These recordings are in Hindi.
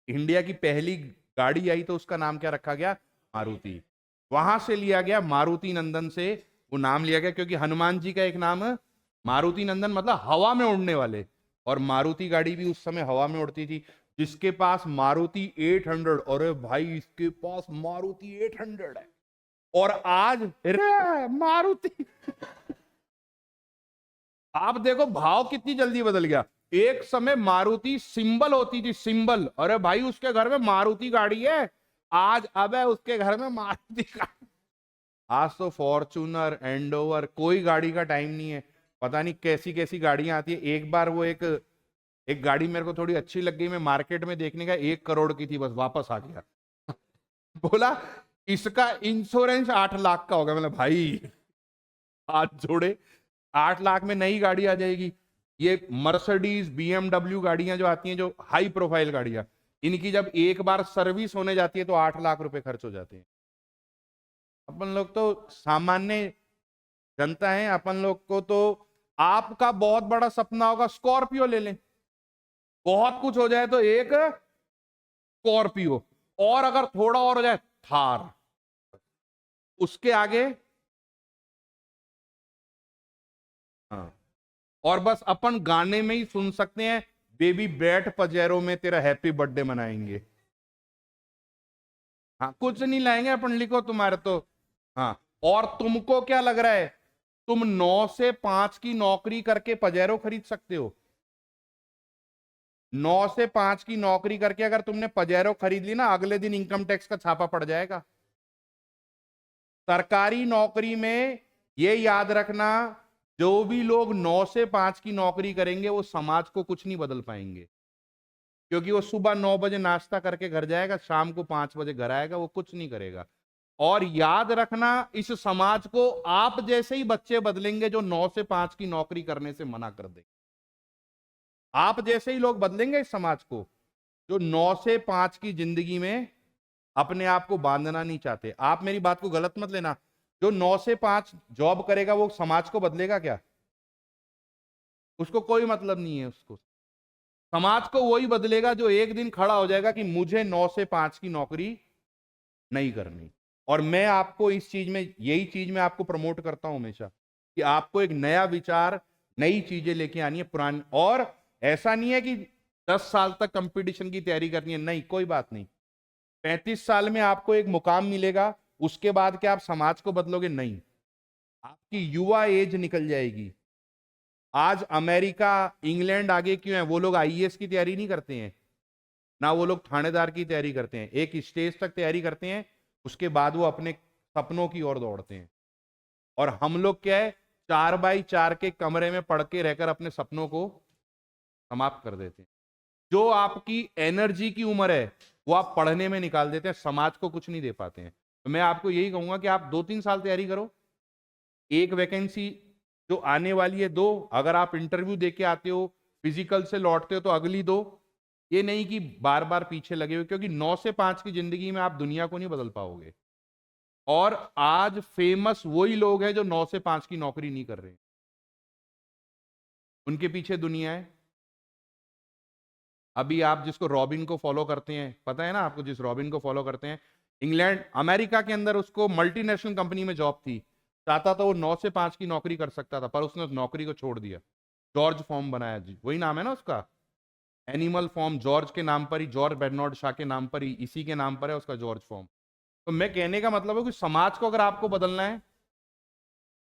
इंडिया की पहली गाड़ी आई तो उसका नाम क्या रखा गया? मारुति। वहां से लिया गया, मारुति नंदन से वो नाम लिया गया, क्योंकि हनुमान जी का एक नाम है मारुति नंदन, मतलब हवा में उड़ने वाले। और मारुति गाड़ी भी उस समय हवा में उड़ती थी। जिसके पास मारुति 800, अरे भाई इसके पास मारुति 800 है। और आज रे मारुति आप देखो भाव कितनी जल्दी बदल गया। एक समय मारुति सिंबल होती थी, सिंबल, अरे भाई उसके घर में मारुति गाड़ी है। आज अब है उसके घर में मारुति गाड़ी। आज तो फॉर्चूनर, एंडोवर, कोई गाड़ी का टाइम नहीं है। पता नहीं कैसी कैसी गाड़ियां आती है। एक बार वो एक एक गाड़ी मेरे को थोड़ी अच्छी लग गई, मैं मार्केट में देखने का, 1 करोड़ की थी, बस वापस आ गया। बोला इसका इंश्योरेंस 8 लाख का होगा। मतलब भाई हाथ जोड़े, 8 लाख में नई गाड़ी आ जाएगी। ये मर्सिडीज, बीएमडब्ल्यू गाड़ियां जो आती हैं, जो हाई प्रोफाइल गाड़ियां, इनकी जब एक बार सर्विस होने जाती है तो 8 लाख रुपए खर्च हो जाते हैं। अपन लोग तो सामान्य जनता है, अपन लोग को तो आपका बहुत बड़ा सपना होगा स्कॉर्पियो ले लें, बहुत कुछ हो जाए तो एक स्कॉर्पियो, और अगर थोड़ा और हो जाए थार, उसके आगे हाँ। और बस अपन गाने में ही सुन सकते हैं, बेबी बैठ पजेरो में तेरा हैप्पी बर्थडे मनाएंगे। हाँ, कुछ नहीं लाएंगे अपन, लिखो तुम्हारे तो। हाँ, और तुमको क्या लग रहा है तुम 9 से 5 की नौकरी करके पजेरो खरीद सकते हो? 9 से 5 की नौकरी करके अगर तुमने पजेरो खरीद ली ना, अगले दिन इनकम टैक्स का छापा पड़ जाएगा। सरकारी नौकरी में ये याद रखना, जो भी लोग 9 से 5 की नौकरी करेंगे वो समाज को कुछ नहीं बदल पाएंगे, क्योंकि वो सुबह 9 बजे नाश्ता करके घर जाएगा, शाम को 5 बजे घर आएगा, वो कुछ नहीं करेगा। और याद रखना, इस समाज को आप जैसे ही बच्चे बदलेंगे जो 9 से 5 की नौकरी करने से मना कर देंगे। आप जैसे ही लोग बदलेंगे इस समाज को, जो 9 से 5 की जिंदगी में अपने आप को बांधना नहीं चाहते। आप मेरी बात को गलत मत लेना, जो 9 से 5 जॉब करेगा वो समाज को बदलेगा क्या? उसको कोई मतलब नहीं है। उसको समाज को वही बदलेगा जो एक दिन खड़ा हो जाएगा कि मुझे 9 से 5 की नौकरी नहीं करनी। और मैं आपको इस चीज में, यही चीज मैं आपको प्रमोट करता हूं हमेशा, कि आपको एक नया विचार, नई चीजें लेके आनी है। पुरानी, और ऐसा नहीं है कि 10 साल तक कंपटीशन की तैयारी करनी है, नहीं, कोई बात नहीं। 35 साल में आपको एक मुकाम मिलेगा, उसके बाद क्या आप समाज को बदलोगे? नहीं, आपकी युवा एज निकल जाएगी। आज अमेरिका, इंग्लैंड आगे क्यों है? वो लोग आईएएस की तैयारी नहीं करते हैं ना, वो लोग थानेदार की तैयारी करते हैं। एक स्टेज तक तैयारी करते हैं, उसके बाद वो अपने सपनों की ओर दौड़ते हैं। और हम लोग क्या है, 4x4 के कमरे में पढ़ के रहकर अपने सपनों को समाप्त कर देते हैं। जो आपकी एनर्जी की उम्र है वो आप पढ़ने में निकाल देते हैं, समाज को कुछ नहीं दे पाते हैं। तो मैं आपको यही कहूंगा कि आप 2-3 साल तैयारी करो, एक वैकेंसी जो आने वाली है दो, अगर आप इंटरव्यू दे के आते हो, फिजिकल से लौटते हो तो अगली दो। ये नहीं कि बार बार पीछे लगे हुए, क्योंकि 9 से 5 की जिंदगी में आप दुनिया को नहीं बदल पाओगे। और आज फेमस वही लोग हैं जो 9 से 5 की नौकरी नहीं कर रहे, उनके पीछे दुनिया है। अभी आप जिसको रॉबिन को फॉलो करते हैं, पता है ना आपको, जिस रॉबिन को फॉलो करते हैं, इंग्लैंड, अमेरिका के अंदर उसको मल्टीनेशनल कंपनी में जॉब थी, चाहता था वो 9 से 5 की नौकरी कर सकता था, पर उसने उस नौकरी को छोड़ दिया। जॉर्ज फॉर्म बनाया जी, वही नाम है ना उसका, एनिमल फॉर्म, जॉर्ज के नाम पर ही, जॉर्ज बेर्नार्ड शॉ के नाम पर ही, इसी के नाम पर है उसका जॉर्ज फॉर्म। तो मैं कहने का मतलब है कि समाज को अगर आपको बदलना है,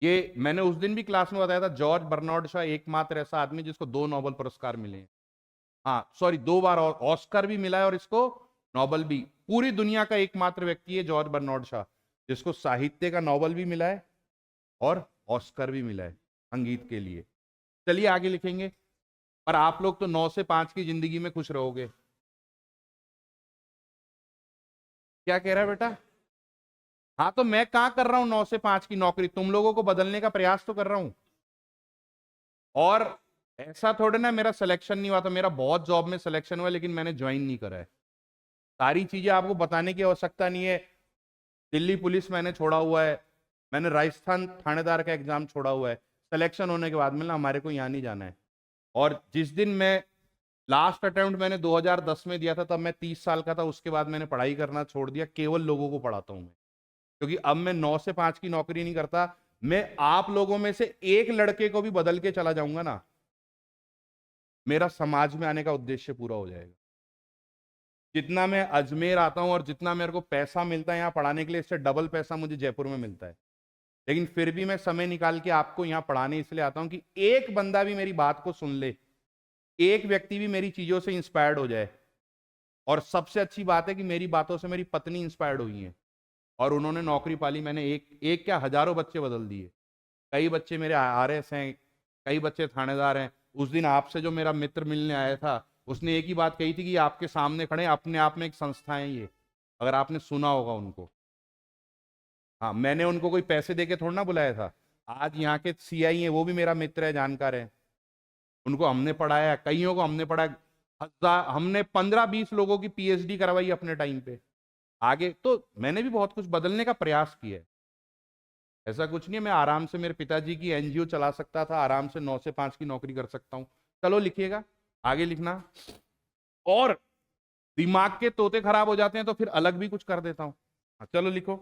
ये मैंने उस दिन भी क्लास में बताया था, जॉर्ज बर्नार्ड शॉ एकमात्र ऐसा आदमी जिसको 2 नोबेल पुरस्कार मिले हैं। हाँ सॉरी, 2 बार और ऑस्कर भी मिला है, और इसको नोबेल भी। पूरी दुनिया का एकमात्र व्यक्ति है जॉर्ज बर्नार्ड शॉ, जिसको साहित्य का नोबेल भी मिला है और ऑस्कर भी मिला है संगीत के लिए। चलिए आगे लिखेंगे। पर आप लोग तो 9 से 5 की जिंदगी में खुश रहोगे। क्या कह रहा है बेटा? हाँ, तो मैं कहां कर रहा हूं 9 से 5 की नौकरी, तुम लोगों को बदलने का प्रयास तो कर रहा हूं। और ऐसा थोड़े ना मेरा सिलेक्शन नहीं हुआ था, मेरा बहुत जॉब में सिलेक्शन हुआ, लेकिन मैंने ज्वाइन नहीं करा है। सारी चीजें आपको बताने की आवश्यकता नहीं है। दिल्ली पुलिस मैंने छोड़ा हुआ है, मैंने राजस्थान थानेदार का एग्जाम छोड़ा हुआ है, सिलेक्शन होने के बाद में ना हमारे को यहाँ नहीं जाना है। और जिस दिन मैं लास्ट अटेम्प्ट मैंने 2010 में दिया था, तब मैं 30 साल का था। उसके बाद मैंने पढ़ाई करना छोड़ दिया, केवल लोगों को पढ़ाता हूं मैं, क्योंकि अब मैं 9 से 5 की नौकरी नहीं करता। मैं आप लोगों में से एक लड़के को भी बदल के चला जाऊंगा ना, मेरा समाज में आने का उद्देश्य पूरा हो जाएगा। जितना मैं अजमेर आता हूं और जितना मेरे को पैसा मिलता है यहाँ पढ़ाने के लिए, इससे डबल पैसा मुझे जयपुर में मिलता है। लेकिन फिर भी मैं समय निकाल के आपको यहाँ पढ़ाने इसलिए आता हूं कि एक बंदा भी मेरी बात को सुन ले, एक व्यक्ति भी मेरी चीजों से इंस्पायर्ड हो जाए। और सबसे अच्छी बात है कि मेरी बातों से मेरी पत्नी इंस्पायर्ड हुई है और उन्होंने नौकरी पाली। मैंने एक क्या हजारों बच्चे बदल दिए। कई बच्चे मेरे आरएस हैं, कई बच्चे थानेदार हैं। उस दिन आपसे जो मेरा मित्र मिलने आया था, उसने एक ही बात कही थी कि आपके सामने खड़े, अपने आप में एक संस्था है ये, अगर आपने सुना होगा उनको। हाँ, मैंने उनको कोई पैसे दे के थोड़ा ना बुलाया था। आज यहाँ के सीआई हैं, वो भी मेरा मित्र है, जानकार है। उनको हमने पढ़ाया, कईयों को हमने पढ़ाया। हमने 15-20 लोगों की पीएचडी करवाई अपने टाइम पे। आगे तो मैंने भी बहुत कुछ बदलने का प्रयास किया है। ऐसा कुछ नहीं है, मैं आराम से मेरे पिताजी की एनजीओ चला सकता था, आराम से 9 से 5 की नौकरी कर सकता हूं। चलो लिखिएगा, आगे लिखना। और दिमाग के तोते खराब हो जाते हैं तो फिर अलग भी कुछ कर देता हूं। चलो लिखो।